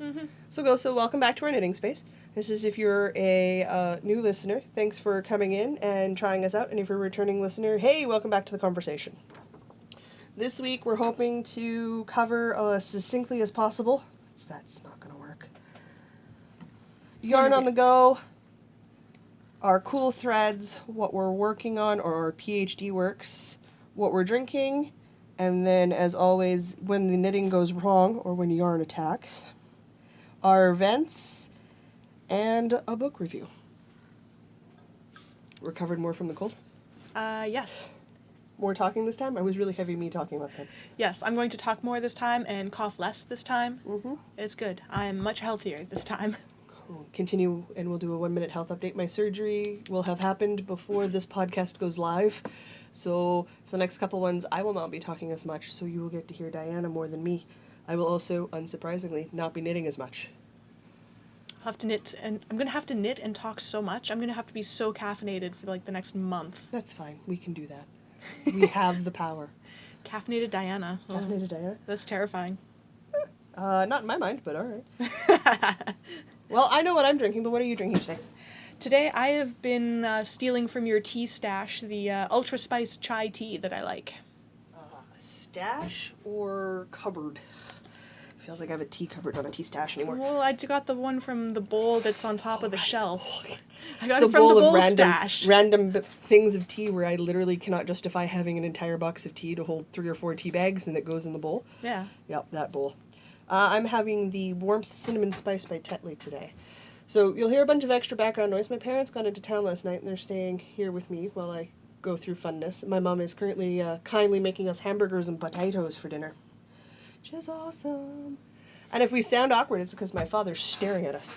Mm-hmm. So welcome back to our knitting space. This is if you're a new listener, thanks for coming in and trying us out. And if you're a returning listener, hey, welcome back to the conversation. This week we're hoping to cover as succinctly as possible. That's not going to work. Yarn on the go, our cool threads, what we're working on, or our PhD works, what we're drinking, and then, as always, when the knitting goes wrong or when yarn attacks, our events, and a book review. Recovered more from the cold? Yes. More talking this time? I was really heavy me talking last time. Yes, I'm going to talk more this time and cough less this time. Mm-hmm. It's good. I'm much healthier this time. We'll continue, and we'll do a 1-minute health update. My surgery will have happened before this podcast goes live. So for the next couple ones, I will not be talking as much, so you will get to hear Diana more than me. I will also, unsurprisingly, not be knitting as much. I'll have to knit, and I'm going to have to knit and talk so much. I'm going to have to be so caffeinated for like the next month. That's fine. We can do that. We have the power. Caffeinated Diana. Caffeinated Diana? That's terrifying. Not in my mind, but alright. Well, I know what I'm drinking, but what are you drinking today? Today I have been stealing from your tea stash the ultra spiced chai tea that I like. Stash or cupboard? Feels like I have a tea cupboard, not a tea stash anymore. Well, I got the one from the bowl that's on top of the shelf. I got The it from the bowl random, stash. random things of tea where I literally cannot justify having an entire box of tea to hold 3 or 4 tea bags and it goes in the bowl. Yeah. Yep, that bowl. I'm having the Warmth Cinnamon Spice by Tetley today. So you'll hear a bunch of extra background noise. My parents got into town last night and they're staying here with me while I go through funness. My mom is currently kindly making us hamburgers and potatoes for dinner, which is awesome. And if we sound awkward, it's because my father's staring at us.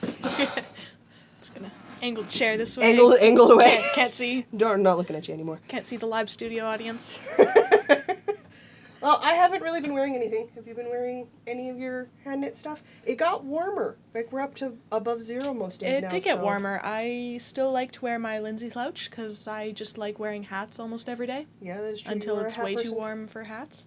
Just gonna angle the chair this way. Angled away. Can't see. I'm not looking at you anymore. Can't see the live studio audience. Well, I haven't really been wearing anything. Have you been wearing any of your hand knit stuff? It got warmer. Like, we're up to above 0 most days now. It did get warmer. I still like to wear my Lindsay slouch because I just like wearing hats almost every day. Yeah, that is true. Until it's way too warm for hats.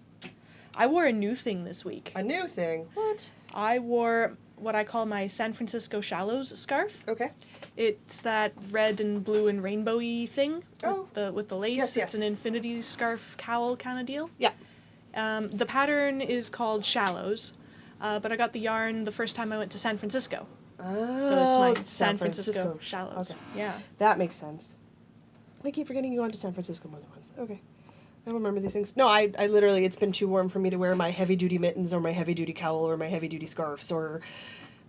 I wore a new thing this week. A new thing? What? I wore what I call my San Francisco Shallows scarf. Okay. It's that red and blue and rainbowy thing with the lace. Yes, yes. It's an infinity scarf cowl kind of deal. Yeah. The pattern is called Shallows, but I got the yarn the first time I went to San Francisco. Oh, so it's my San Francisco Shallows. Okay. Yeah. That makes sense. I keep forgetting you went to San Francisco more than once. Okay. I remember these things. No, I literally, it's been too warm for me to wear my heavy-duty mittens or my heavy-duty cowl or my heavy-duty scarves or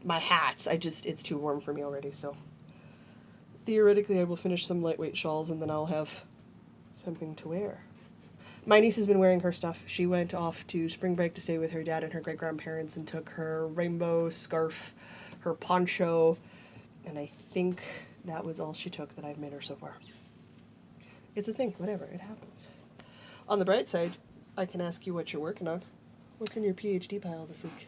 my hats. It's too warm for me already, so. Theoretically, I will finish some lightweight shawls and then I'll have something to wear. My niece has been wearing her stuff. She went off to spring break to stay with her dad and her great-grandparents and took her rainbow scarf, her poncho, and I think that was all she took that I've made her so far. It's a thing. Whatever. It happens. On the bright side, I can ask you what you're working on. What's in your PhD pile this week?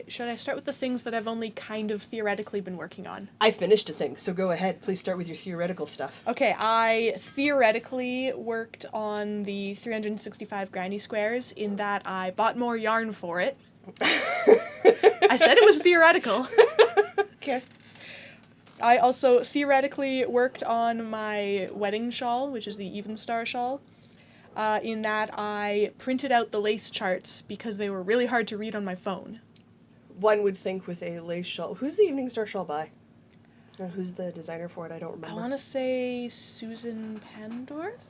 Should I start with the things that I've only kind of theoretically been working on? I finished a thing, so go ahead. Please start with your theoretical stuff. Okay, I theoretically worked on the 365 granny squares in that I bought more yarn for it. I said it was theoretical. Okay. I also theoretically worked on my wedding shawl, which is the Even Star shawl. In that I printed out the lace charts because they were really hard to read on my phone. One would think with a lace shawl. Who's the Evening Star shawl by? Or who's the designer for it? I don't remember. I want to say Susan Pendorf?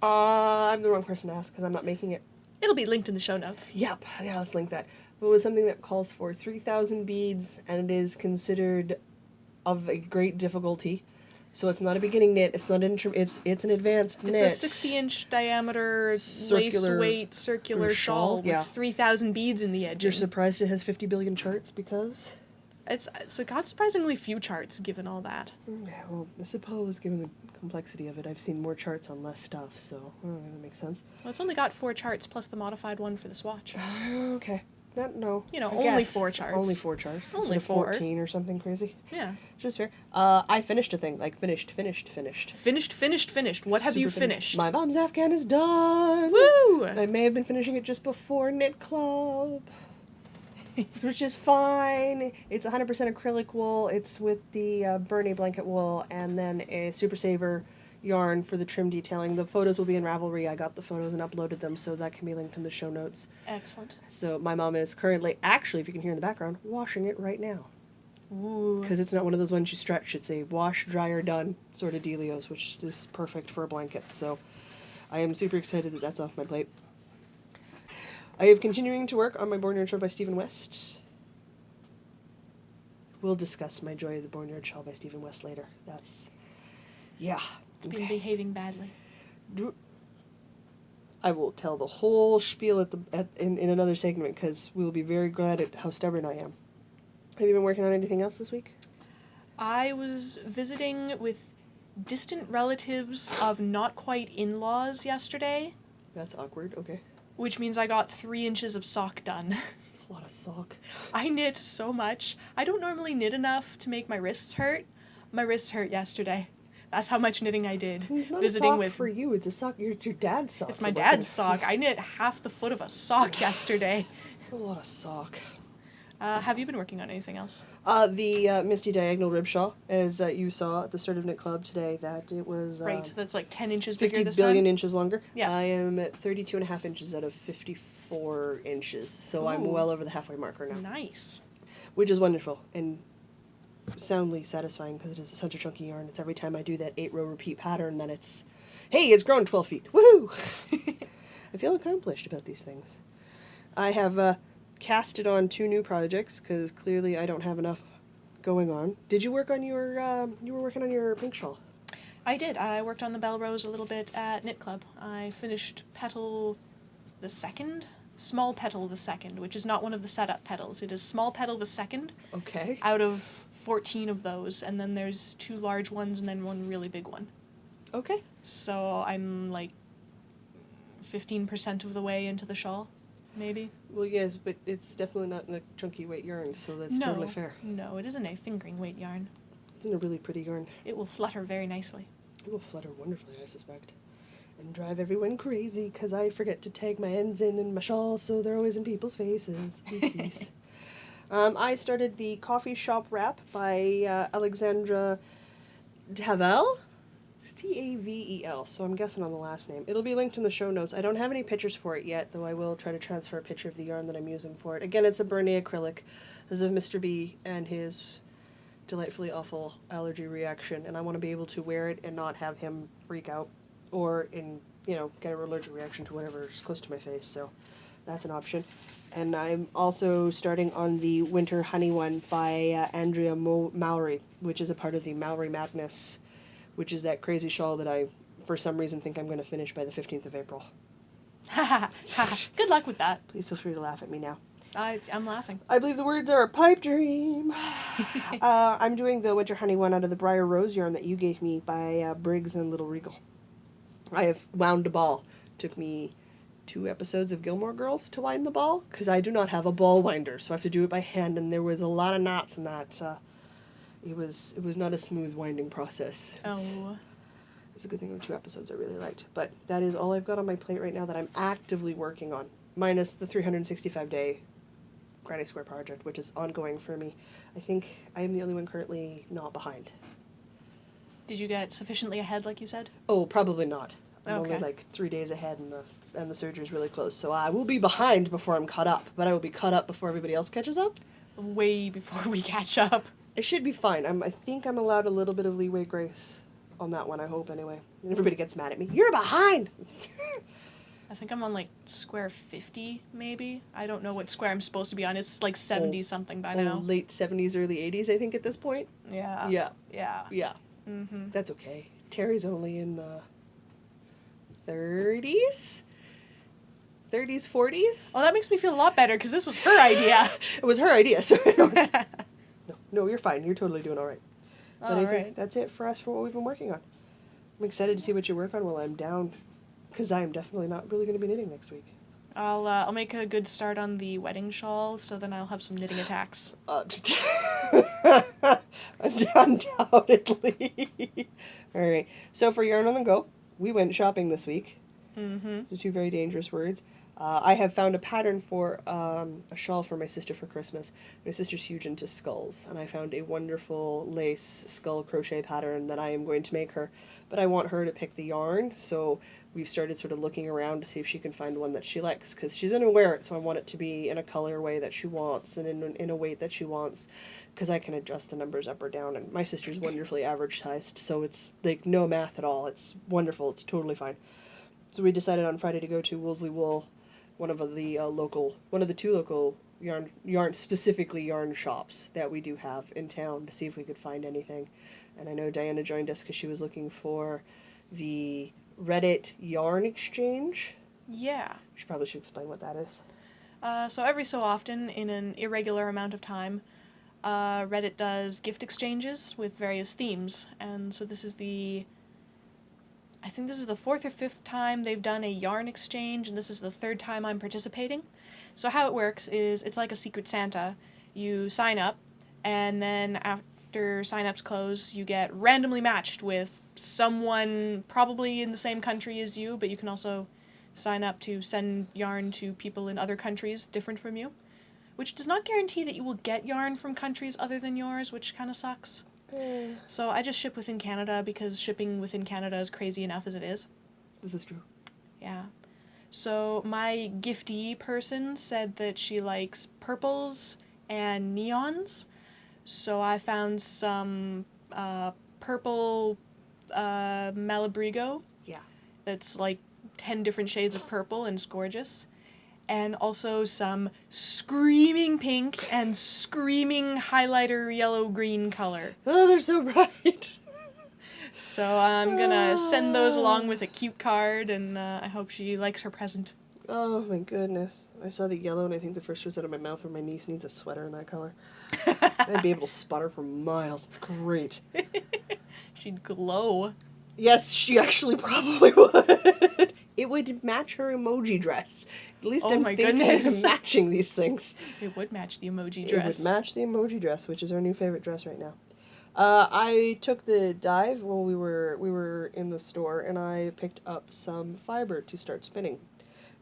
I'm the wrong person to ask because I'm not making it. It'll be linked in the show notes. Yep. Yeah, let's link that. It was something that calls for 3,000 beads and it is considered of a great difficulty. So it's not a beginning knit. It's not it's an advanced knit. It's a 60-inch diameter lace weight circular shawl with 3,000 beads in the edge. You're surprised it has 50 billion charts because it's got surprisingly few charts given all that. Yeah, well, I suppose given the complexity of it, I've seen more charts on less stuff, so that makes sense. Well, it's only got 4 charts plus the modified one for the swatch. Okay. No. Only 4 charts. Only 4 charts. Only Instead of 4. 14 or something crazy. Yeah. Just fair. I finished a thing. Like, finished. Finished. What have you finished? My mom's Afghan is done! Woo! I may have been finishing it just before Knit Club. which is fine. It's 100% acrylic wool. It's with the Bernie blanket wool and then a Super Saver yarn for the trim detailing. The photos will be in Ravelry. I got the photos and uploaded them, so that can be linked in the show notes. Excellent. So my mom is currently, actually, if you can hear in the background, washing it right now. Ooh. Because it's not one of those ones you stretch. It's a wash, dryer, done sort of dealios, which is perfect for a blanket. So I am super excited that that's off my plate. I am continuing to work on my Barnyard Show by Stephen West. We'll discuss my Joy of the Barnyard Shawl by Stephen West later. That's, yeah. It's been behaving badly. I will tell the whole spiel in another segment because we'll be very glad at how stubborn I am. Have you been working on anything else this week? I was visiting with distant relatives of not quite in-laws yesterday. That's awkward, okay. Which means I got 3 inches of sock done. A lot of sock. I knit so much. I don't normally knit enough to make my wrists hurt. My wrists hurt yesterday. That's how much knitting I did. It's not visiting a sock with for you. It's a sock. It's your dad's sock. It's my dad's sock. I knit half the foot of a sock yesterday. It's a lot of sock. Have you been working on anything else? The Misty Diagonal Rib Shawl, as you saw at the start of Knit Club today, that it was... right, that's like 10 inches 50 bigger this billion time? inches longer. Yeah. I am at 32.5 inches out of 54 inches, so I'm well over the halfway marker now. Nice. Which is wonderful, and soundly satisfying, because it is such a chunky yarn. It's every time I do that 8-row repeat pattern, then it's, hey, it's grown 12 feet. Woohoo! I feel accomplished about these things. I have... casted on 2 new projects because clearly I don't have enough going on. Did you work on your you were working on your pink shawl? I did. I worked on the bell rose a little bit at Knit Club. I finished petal the second, small petal the second, which is not one of the setup petals. It is small petal the second. Okay. Out of 14 of those, and then there's 2 large ones and then 1 really big one. Okay. So I'm like 15% of the way into the shawl, maybe. Well, yes, but it's definitely not in a chunky weight yarn, so that's totally fair. No, it isn't a fingering weight yarn. It's in a really pretty yarn. It will flutter very nicely. It will flutter wonderfully, I suspect. And drive everyone crazy, because I forget to tag my ends in my shawl, so they're always in people's faces. I started the Coffee Shop Wrap by Alexandra Tavel. It's Tavel, so I'm guessing on the last name. It'll be linked in the show notes. I don't have any pictures for it yet, though I will try to transfer a picture of the yarn that I'm using for it. Again, it's a Bernie acrylic. This is of Mr. B and his delightfully awful allergy reaction, and I want to be able to wear it and not have him freak out or get an allergic reaction to whatever is close to my face, so that's an option. And I'm also starting on the Winter Honey one by Andrea Mowry, which is a part of the Mowry Madness, which is that crazy shawl that I, for some reason, think I'm going to finish by the 15th of April. Good luck with that. Please feel free to laugh at me now. I'm laughing. I believe the words are a pipe dream. I'm doing the Winter Honey one out of the Briar Rose yarn that you gave me by Briggs and Little Regal. I have wound a ball. Took me 2 episodes of Gilmore Girls to wind the ball, because I do not have a ball winder, so I have to do it by hand, and there was a lot of knots in that. It was not a smooth winding process. It's a good thing there were 2 episodes I really liked. But that is all I've got on my plate right now that I'm actively working on, minus the 365-day Granny Square project, which is ongoing for me. I think I am the only one currently not behind. Did you get sufficiently ahead, like you said? Oh, probably not. I'm Okay. only like 3 days ahead, and the surgery's really close. So I will be behind before I'm caught up, but I will be caught up before everybody else catches up. Way before we catch up. It should be fine. I think I'm allowed a little bit of leeway grace on that one, I hope, anyway. And everybody gets mad at me. You're behind! I think I'm on like square 50, maybe. I don't know what square I'm supposed to be on. It's like 70-something by now. Late 70s, early 80s, I think, at this point. Yeah. Yeah. Yeah. Yeah. Mm-hmm. That's okay. Terry's only in the 30s? 30s, 40s? Oh, that makes me feel a lot better, because this was her idea. It was her idea, so no, you're fine. You're totally doing all right. But I think that's it for us for what we've been working on. I'm excited to see what you work on while I'm down, because I'm definitely not really going to be knitting next week. I'll make a good start on the wedding shawl, so then I'll have some knitting attacks. Undoubtedly. All right. So for Yarn on the Go, we went shopping this week. Mm-hmm. The 2 very dangerous words. I have found a pattern for a shawl for my sister for Christmas. My sister's huge into skulls, and I found a wonderful lace skull crochet pattern that I am going to make her. But I want her to pick the yarn, so we've started sort of looking around to see if she can find one that she likes, because she's going to wear it, so I want it to be in a colorway that she wants and in a weight that she wants, because I can adjust the numbers up or down, and my sister's wonderfully average sized, so it's like no math at all. It's wonderful. It's totally fine. So we decided on Friday to go to Woolsey Wool, one of the two local specifically yarn shops that we do have in town, to see if we could find anything. And I know Diana joined us because she was looking for the Reddit yarn exchange. Yeah. She probably should explain what that is. So every so often, in an irregular amount of time, Reddit does gift exchanges with various themes. And so I think this is the fourth or fifth time they've done a yarn exchange, and this is the third time I'm participating. So how it works is it's like a Secret Santa. You sign up, and then after sign-ups close, you get randomly matched with someone probably in the same country as you, but you can also sign up to send yarn to people in other countries different from you, which does not guarantee that you will get yarn from countries other than yours, which kind of sucks. So I just ship within Canada because shipping within Canada is crazy enough as it is. This is true. Yeah. So my giftee person said that she likes purples and neons. So I found some purple Malabrigo. Yeah. That's like 10 different shades of purple, and it's gorgeous. And also some screaming pink and screaming highlighter yellow-green color. Oh, they're so bright. So I'm gonna send those along with a cute card, and I hope she likes her present. Oh my goodness. I saw the yellow, and I think the first words out of my mouth were, my niece needs a sweater in that color. I'd be able to spot her for miles. It's great. She'd glow. Yes, she actually probably would. It would match her emoji dress. At least I'm thinking of matching these things. It would match the emoji dress. It would match the emoji dress, which is our new favorite dress right now. I took the dive while we were in the store, and I picked up some fibre to start spinning.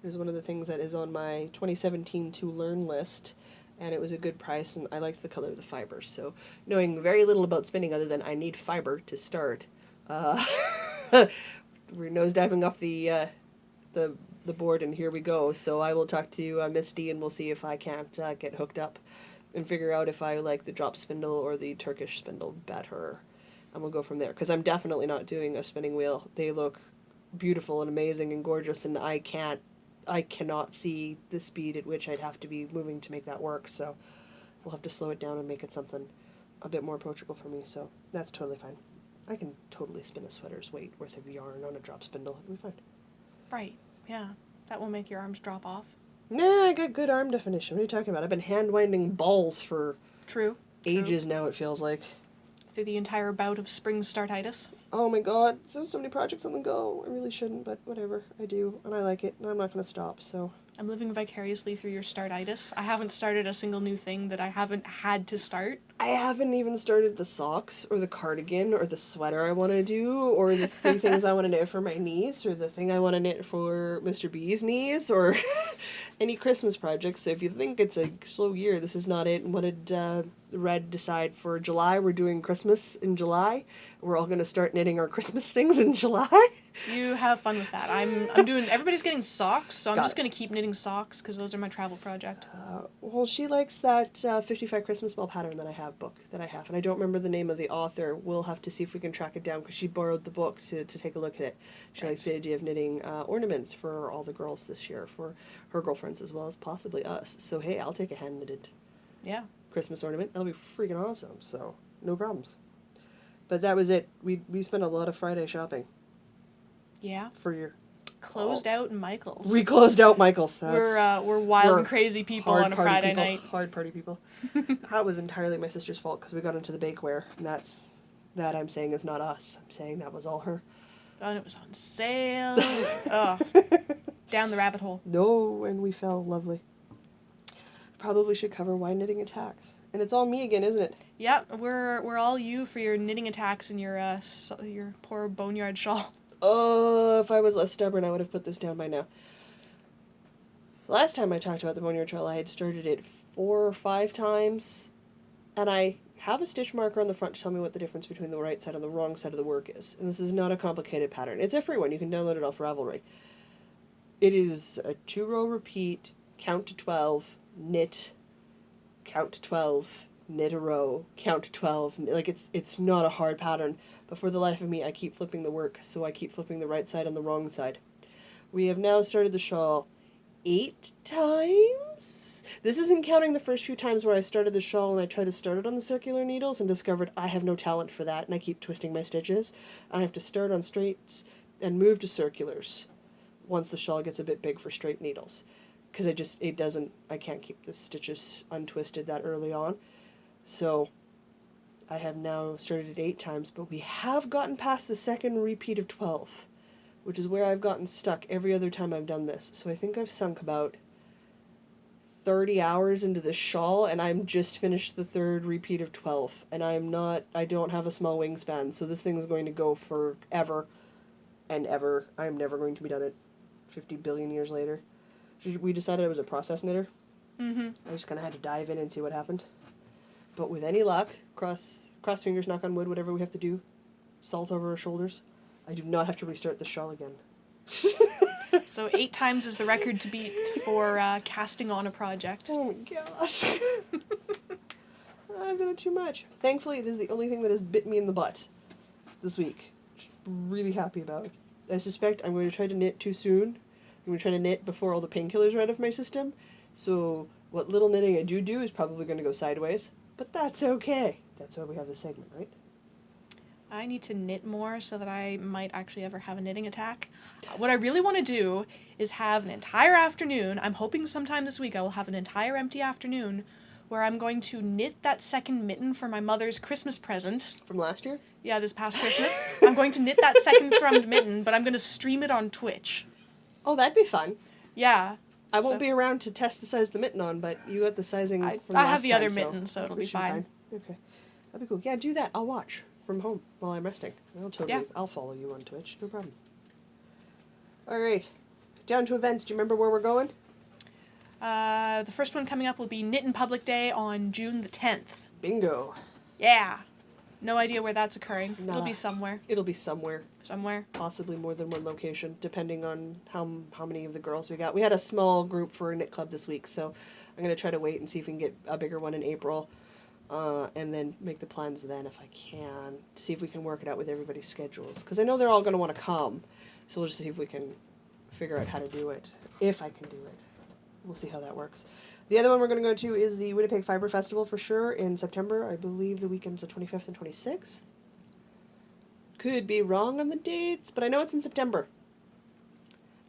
It is one of the things that is on my 2017 to learn list, and it was a good price, and I liked the color of the fibre. So, knowing very little about spinning other than I need fibre to start, we're nosediving off the board, and here we go. So I will talk to Misty, and we'll see if I can't get hooked up and figure out if I like the drop spindle or the Turkish spindle better. And we'll go from there, because I'm definitely not doing a spinning wheel. They look beautiful and amazing and gorgeous, and I cannot see the speed at which I'd have to be moving to make that work. So we'll have to slow it down and make it something a bit more approachable for me. So that's totally fine. I can totally spin a sweater's weight worth of yarn on a drop spindle. It'll be fine. Right, yeah. That will make your arms drop off. Nah, I got good arm definition. What are you talking about? I've been hand-winding balls for ages now, it feels like. Through the entire bout of spring startitis. Oh my god, so many projects on the go. I really shouldn't, but whatever. I do, and I like it, and I'm not going to stop, so. I'm living vicariously through your startitis. I haven't started a single new thing that I haven't had to start. I haven't even started the socks, or the cardigan, or the sweater I want to do, or the 3 things I want to knit for my niece, or the thing I want to knit for Mr. B's niece, or any Christmas projects. So if you think it's a slow year, this is not it. And what did Red decide for July? We're doing Christmas in July. We're all going to start knitting our Christmas things in July. You have fun with that. I'm doing, everybody's getting socks, so I'm just going to keep knitting socks, because those are my travel project. Well, she likes that 55 Christmas ball pattern that I have, and I don't remember the name of the author. We'll have to see if we can track it down, because she borrowed the book to take a look at it. She likes the idea of knitting ornaments for all the girls this year, for her girlfriends as well as possibly us. So hey, I'll take a hand-knitted Christmas ornament. That'll be freaking awesome, so no problems. But that was it. We spent a lot of Friday shopping. Yeah. For your... Closed out Michael's. We closed out Michael's. We're wild and crazy people on a Friday night. Hard party people. That was entirely my sister's fault, because we got into the bakeware, and that I'm saying is not us. I'm saying that was all her. Oh, and it was on sale. Oh, down the rabbit hole. No, and we fell. Lovely. Probably should cover why knitting attacks. And it's all me again, isn't it? Yeah, we're all you for your knitting attacks and your poor boneyard shawl. Oh, if I was less stubborn, I would have put this down by now. Last time I talked about the Boneyard Trail, I had started it 4 or 5 times, and I have a stitch marker on the front to tell me what the difference between the right side and the wrong side of the work is. And this is not a complicated pattern. It's a free one. You can download it off Ravelry. It is a 2-row repeat, count to 12, knit, count to 12, knit a row, count to 12. Like, it's not a hard pattern, but for the life of me, I keep flipping the work, so I keep flipping the right side and the wrong side. We have now started the shawl 8 times. This isn't counting the first few times where I started the shawl and I tried to start it on the circular needles and discovered I have no talent for that, and I keep twisting my stitches. I have to start on straights and move to circulars once the shawl gets a bit big for straight needles, because I can't keep the stitches untwisted that early on. So I have now started it 8 times, but we have gotten past the second repeat of 12, which is where I've gotten stuck every other time I've done this. So I think I've sunk about 30 hours into this shawl, and I'm just finished the third repeat of 12, and I don't have a small wingspan, so this thing is going to go forever and ever. I'm never going to be done it 50 billion years later. We decided I was a process knitter. Mm-hmm. I just kind of had to dive in and see what happened. But with any luck, cross fingers, knock on wood, whatever we have to do, salt over our shoulders, I do not have to restart the shawl again. So 8 times is the record to beat for casting on a project. Oh my gosh. I've done it too much. Thankfully, it is the only thing that has bit me in the butt this week. Which I'm really happy about. I suspect I'm going to try to knit too soon. I'm going to try to knit before all the painkillers are out of my system. So what little knitting I do is probably going to go sideways. But that's okay. That's why we have this segment, right? I need to knit more so that I might actually ever have a knitting attack. What I really want to do is have an entire afternoon. I'm hoping sometime this week I will have an entire empty afternoon where I'm going to knit that second mitten for my mother's Christmas present. From last year? Yeah, this past Christmas. I'm going to knit that second thrummed mitten, but I'm going to stream it on Twitch. Oh, that'd be fun. Yeah. I won't be around to test the size of the mitten on, but you got the sizing from last time. I have the other so mitten, so it'll be fine. Okay. That'd be cool. Yeah, do that. I'll watch from home while I'm resting. I'll follow you on Twitch. No problem. All right. Down to events. Do you remember where we're going? The first one coming up will be Knit in Public Day on June the 10th. Bingo. Yeah. No idea where that's occurring. Nah. It'll be somewhere. It'll be somewhere. Somewhere. Possibly more than one location, depending on how many of the girls we got. We had a small group for a knit club this week, so I'm going to try to wait and see if we can get a bigger one in April. And then make the plans then if I can, to see if we can work it out with everybody's schedules. Because I know they're all going to want to come, so we'll just see if we can figure out how to do it. If I can do it. We'll see how that works. The other one we're going to go to is the Winnipeg Fibre Festival for sure in September. I believe the weekend's the 25th and 26th. Could be wrong on the dates, but I know it's in September.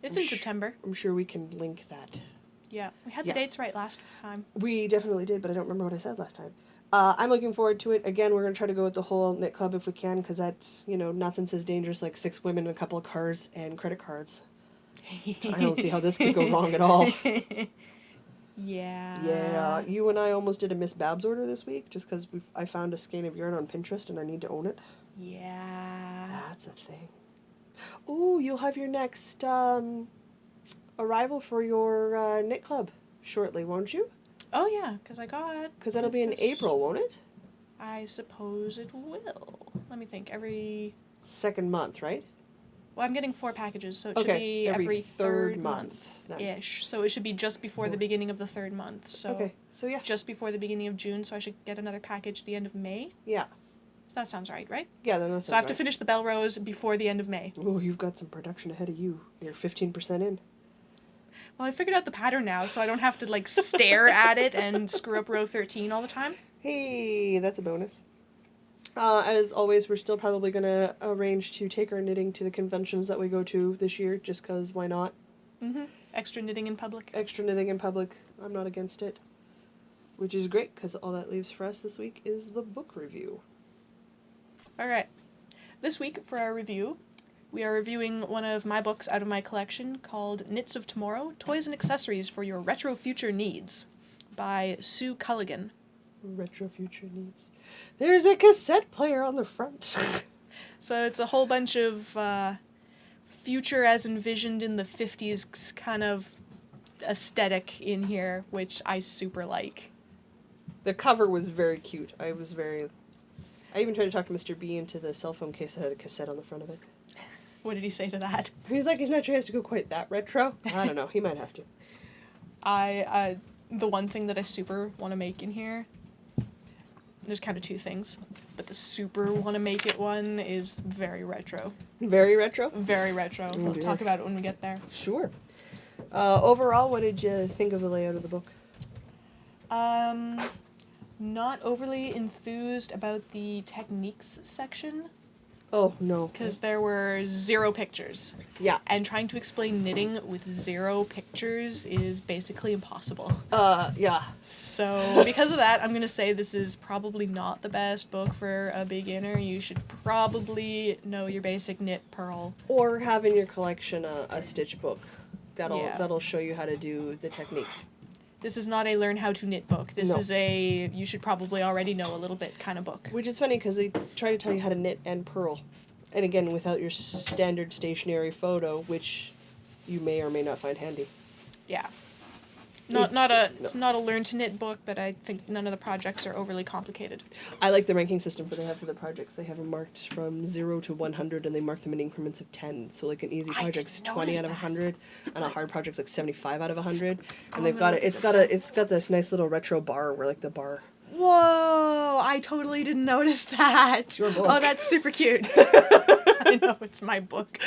It's in September. I'm sure we can link that. Yeah, we had the dates right last time. We definitely did, but I don't remember what I said last time. I'm looking forward to it. Again, we're going to try to go with the whole knit club if we can, because that's, nothing says dangerous like 6 women, a couple of cars, and credit cards. I don't see how this could go wrong at all. Yeah. Yeah. You and I almost did a Miss Babs order this week, just because I found a skein of yarn on Pinterest, and I need to own it. Yeah. That's a thing. Oh, you'll have your next arrival for your knit club shortly, won't you? Oh, yeah, because that'll be in April, won't it? I suppose it will. Let me think. Every second month, right? Well, I'm getting 4 packages, so it should be every third month-ish. So it should be just before the beginning of the third month. So yeah. Just before the beginning of June, so I should get another package the end of May. Yeah. So that sounds right? Yeah, that sounds So I have to finish the bell rows before the end of May. Oh, you've got some production ahead of you. You're 15% in. Well, I figured out the pattern now, so I don't have to, stare at it and screw up row 13 all the time. Hey, that's a bonus. As always, we're still probably going to arrange to take our knitting to the conventions that we go to this year, just because why not? Mm-hmm. Extra knitting in public. Extra knitting in public. I'm not against it. Which is great, because all that leaves for us this week is the book review. All right. This week, for our review, we are reviewing one of my books out of my collection called Knits of Tomorrow, Toys and Accessories for Your Retro Future Needs by Sue Culligan. Retro Future Needs. There's a cassette player on the front. So it's a whole bunch of future as envisioned in the 50s kind of aesthetic in here, which I super like. The cover was very cute. I even tried to talk to Mr. B into the cell phone case that had a cassette on the front of it. What did he say to that? He's like, he's not sure he has to go quite that retro. I don't know. He might have to. The one thing that I super want to make in here, there's kind of two things, but the super want to make it one is very retro. Very retro? Very retro. We'll dear. talk about it when we get there. Sure. Overall, what did you think of the layout of the book? Not overly enthused about the techniques section. Oh, no. Because there were 0 pictures. Yeah. And trying to explain knitting with 0 pictures is basically impossible. Yeah. So, because of that, I'm going to say this is probably not the best book for a beginner. You should probably know your basic knit purl. Or have in your collection a stitch book. Yeah. That'll show you how to do the techniques. This is not a learn how to knit book. This No. is a you should probably already know a little bit kind of book. Which is funny because they try to tell you how to knit and purl. And again, without your standard stationary photo, which you may or may not find handy. Yeah. It's It's not a learn to knit book, but I think none of the projects are overly complicated. I like the ranking system they have for the projects. They have them marked from 0 to 100, and they mark them in increments of 10. So like an easy project's 20 out of 100, and a hard project's like 75 out of 100. And they've got it. It's got this nice little retro bar where like the bar. Whoa! I totally didn't notice that. Your book. Oh, that's super cute. I know it's my book.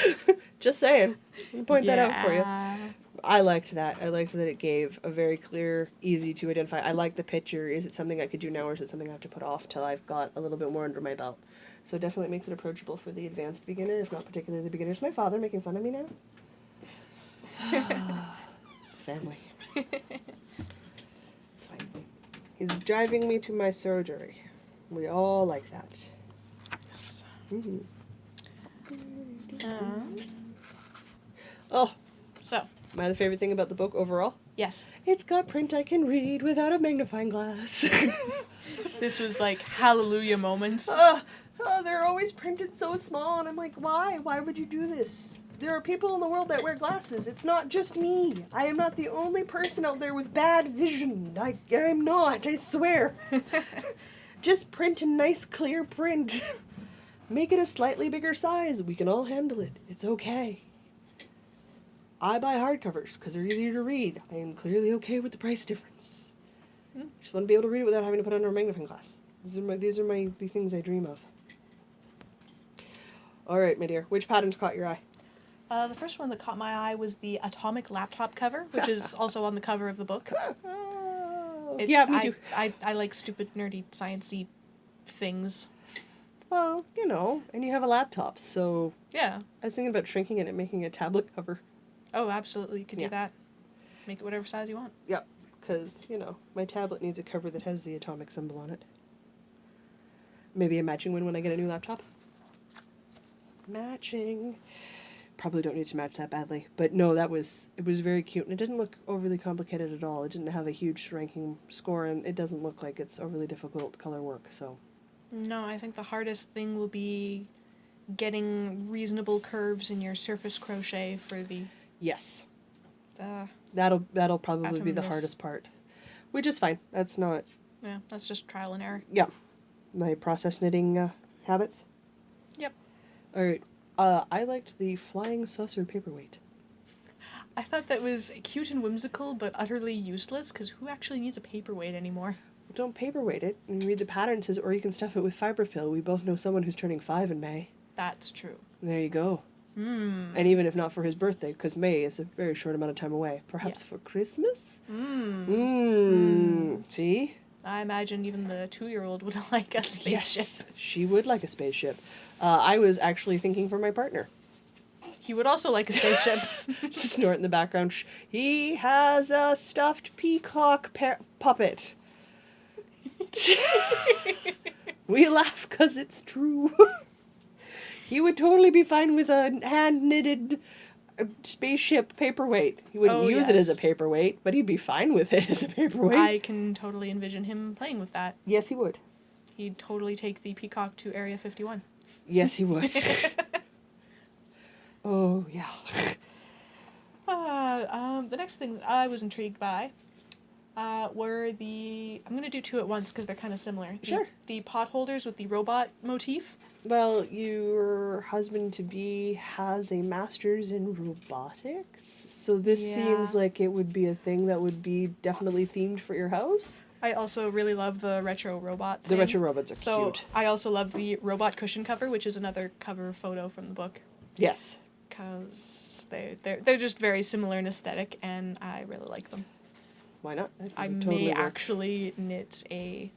Just saying. Let me point that out for you. Yeah. I liked that. I liked that it gave a very clear, easy to identify. I like the picture. Is it something I could do now, or is it something I have to put off till I've got a little bit more under my belt? So it definitely makes it approachable for the advanced beginner, if not particularly the beginners. My father making fun of me now. Family. It's fine. He's driving me to my surgery. We all like that. Yes. Mm-hmm. Uh, Oh, so, my other favorite thing about the book overall? yes. It's got print I can read without a magnifying glass. This was like hallelujah moments. They're always printed so small, and I'm like, why? Why would you do this? There are people in the world that wear glasses. It's not just me. I am not the only person out there with bad vision. I'm not, I swear. Just print in nice, clear print. Make it a slightly bigger size. We can all handle it. It's okay. I buy hardcovers because they're easier to read. I am clearly okay with the price difference. Just want to be able to read it without having to put under a magnifying glass. These are the things I dream of. All right, my dear. Which patterns caught your eye? The first one that caught my eye was the atomic laptop cover, which is also on the cover of the book. Yeah, me too. I like stupid, nerdy, sciencey things. Well, and you have a laptop, so Yeah. I was thinking about shrinking it and making a tablet cover. Oh, absolutely. You could Yeah. do that. Make it whatever size you want. Yep, because, my tablet needs a cover that has the atomic symbol on it. Maybe a matching one when I get a new laptop. Matching. Probably don't need to match that badly. But no, it was very cute, and it didn't look overly complicated at all. It didn't have a huge ranking score, and it doesn't look like it's overly difficult color work, so. No, I think the hardest thing will be getting reasonable curves in your surface crochet for the Yes. the That'll probably be the Atominess. hardest part. Which is fine. That's not yeah, that's just trial and error. my process knitting habits. Yep. Alright. I liked the flying saucer paperweight. I thought that was cute and whimsical, but utterly useless, because who actually needs a paperweight anymore? Don't paperweight it and read the pattern. It says, or you can stuff it with fiberfill. We both know someone who's turning 5 in May. That's true. There you go. And even if not for his birthday, because May is a very short amount of time away. Perhaps for Christmas? See? I imagine even the 2-year-old would like a spaceship. Yes, she would like a spaceship. I was actually thinking for my partner. He would also like a spaceship. Snort in the background. He has a stuffed peacock puppet. We laugh because it's true. He would totally be fine with a hand-knitted spaceship paperweight. He wouldn't use it as a paperweight, but he'd be fine with it as a paperweight. I can totally envision him playing with that. Yes, he would. He'd totally take the peacock to Area 51. Yes, he would. Oh, yeah. The next thing that I was intrigued by were I'm going to do two at once because they're kind of similar. Sure. The pot holders with the robot motif. Well, your husband-to-be has a master's in robotics, so this seems like it would be a thing that would be definitely themed for your house. I also really love the retro robot thing. The retro robots are so cute. I also love the robot cushion cover, which is another cover photo from the book. Yes. Because they're just very similar in aesthetic, and I really like them. Why not? I may actually knit a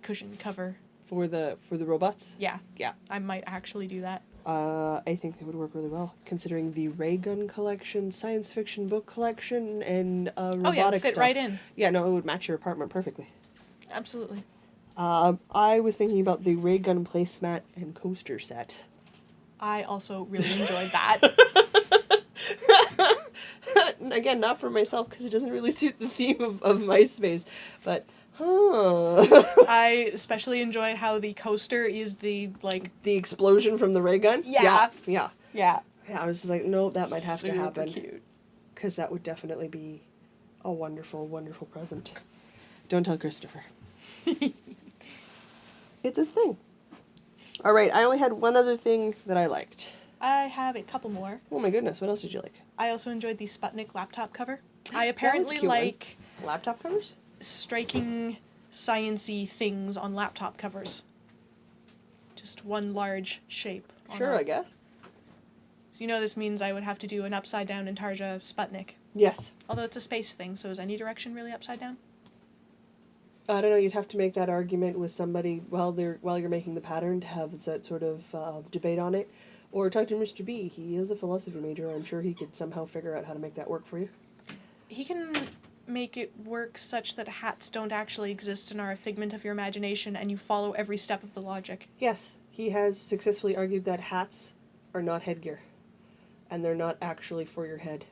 cushion cover. For the robots? Yeah. Yeah. I might actually do that. I think they would work really well, considering the ray gun collection, science fiction book collection, and robotic fit stuff. right in. Yeah, no, it would match your apartment perfectly. Absolutely. I was thinking about the ray gun placemat and coaster set. I also really enjoyed that. Again, not for myself, because it doesn't really suit the theme of my space, but... I especially enjoy how the coaster is the explosion from the ray gun? Yeah. Yeah. Yeah. Yeah, I was just like, no, that might have to happen. Super cute. Because that would definitely be a wonderful, wonderful present. Don't tell Christopher. It's a thing. Alright, I only had one other thing that I liked. I have a couple more. Oh my goodness, what else did you like? I also enjoyed the Sputnik laptop cover. I apparently like... Laptop covers? Striking science-y things on laptop covers. Just one large shape. Sure, I guess. So this means I would have to do an upside-down Intarja Sputnik. Yes. Although it's a space thing, so is any direction really upside down? I don't know, you'd have to make that argument with somebody while you're making the pattern to have that sort of debate on it. Or talk to Mr. B. He is a philosophy major. I'm sure he could somehow figure out how to make that work for you. He can make it work such that hats don't actually exist and are a figment of your imagination, and you follow every step of the logic. Yes, he has successfully argued that hats are not headgear, and they're not actually for your head,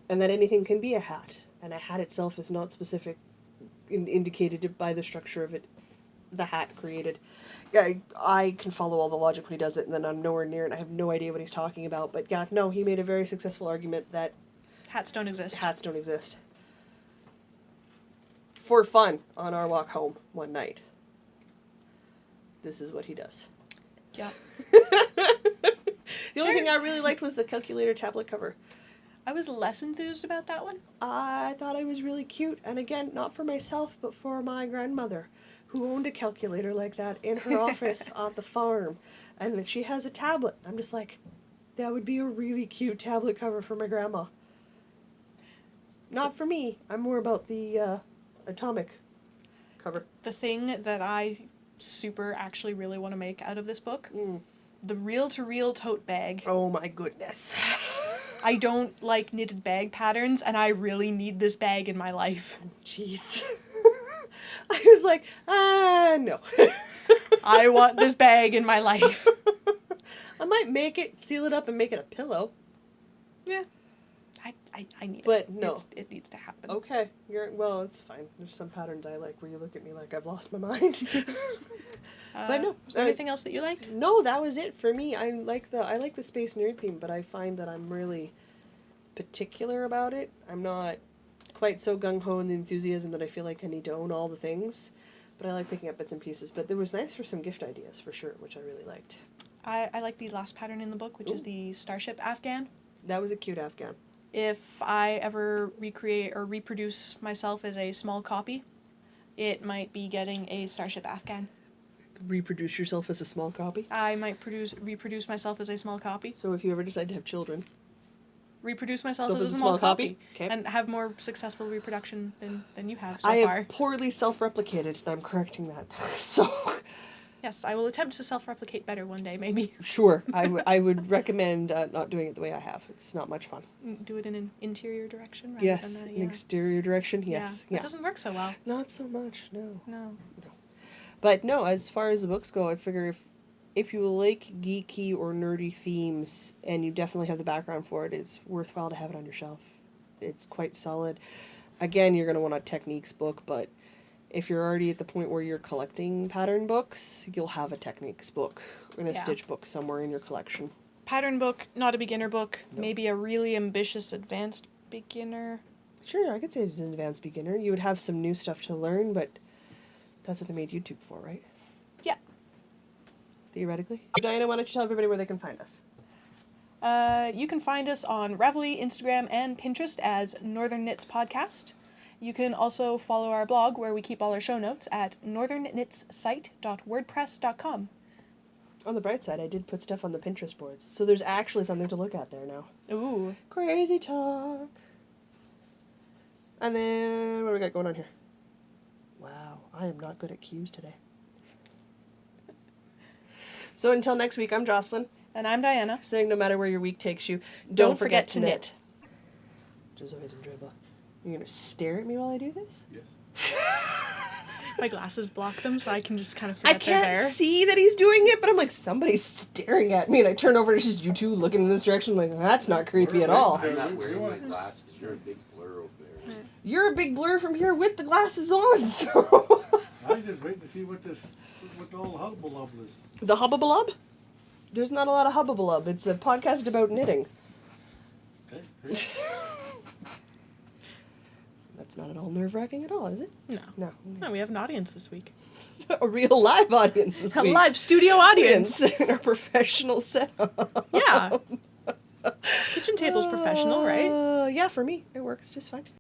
and that anything can be a hat, and a hat itself is not specific, indicated by the structure of it, the hat created. Yeah, I can follow all the logic when he does it, and then I'm nowhere near it, and I have no idea what he's talking about, but yeah, no, he made a very successful argument that hats don't exist. Hats don't exist. For fun, on our walk home one night. This is what he does. Yeah. The only thing I really liked was the calculator tablet cover. I was less enthused about that one. I thought it was really cute, and again, not for myself, but for my grandmother, who owned a calculator like that in her office at the farm, and she has a tablet. I'm just like, that would be a really cute tablet cover for my grandma. Not for me. I'm more about the atomic cover. The thing that I super actually really want to make out of this book, the reel-to-reel tote bag. Oh my goodness. I don't like knitted bag patterns, and I really need this bag in my life. Jeez. I was like, no. I want this bag in my life. I might make it, seal it up, and make it a pillow. Yeah. I need it. But no. It needs to happen. Okay. Well, it's fine. There's some patterns I like where you look at me like I've lost my mind. But no. Was there anything else that you liked? No, that was it for me. I like the space nerd theme, but I find that I'm really particular about it. I'm not quite so gung-ho in the enthusiasm that I feel like I need to own all the things, but I like picking up bits and pieces. But it was nice for some gift ideas, for sure, which I really liked. I like the last pattern in the book, which is the Starship Afghan. That was a cute Afghan. If I ever recreate or reproduce myself as a small copy, it might be getting a Starship Afghan. Reproduce yourself as a small copy? I might reproduce myself as a small copy. So if you ever decide to have children... Reproduce myself as a small copy. Okay. And have more successful reproduction than you have so far. I have poorly self-replicated, and I'm correcting that. So... Yes, I will attempt to self-replicate better one day, maybe. Sure. I would recommend not doing it the way I have. It's not much fun. Do it in an interior direction rather yes, than an exterior direction, yes. Yeah. It doesn't work so well. Not so much, no. No. But no, as far as the books go, I figure if you like geeky or nerdy themes, and you definitely have the background for it, it's worthwhile to have it on your shelf. It's quite solid. Again, you're going to want a techniques book, but if you're already at the point where you're collecting pattern books, you'll have a techniques book and a stitch book somewhere in your collection. Pattern book, not a beginner book. No. Maybe a really ambitious advanced beginner. Sure, I could say it's an advanced beginner. You would have some new stuff to learn, but that's what they made YouTube for, right? Yeah. Theoretically. Diana, why don't you tell everybody where they can find us? You can find us on Reveille, Instagram, and Pinterest as Northern Knits Podcast. You can also follow our blog where we keep all our show notes at northernknitssite.wordpress.com. On the bright side, I did put stuff on the Pinterest boards, so there's actually something to look at there now. Ooh. Crazy talk. And then, what do we got going on here? Wow, I am not good at cues today. So until next week, I'm Jocelyn, And I'm Diana. saying no matter where your week takes you, Don't forget to knit. Just always enjoyable. You're going to stare at me while I do this? Yes. My glasses block them, so I can just kind of I forget they're can't there. see that he's doing it, but I'm like, somebody's staring at me, and I turn over, and it's just you two looking in this direction. I'm like, that's not creepy at all. I'm not wearing my glasses. You're a big blur over there. You're a big blur from here with the glasses on, so... I just waiting to see what the old hullabaloo is. The hubbabalub? There's not a lot of hubbabalub. It's a podcast about knitting. Okay. Great. That's not at all nerve-wracking at all, is it? No. No. No, we have an audience this week. A real live audience this A week. live studio audience. In our professional setup. Yeah. Kitchen table's professional, right? Yeah, for me, it works just fine.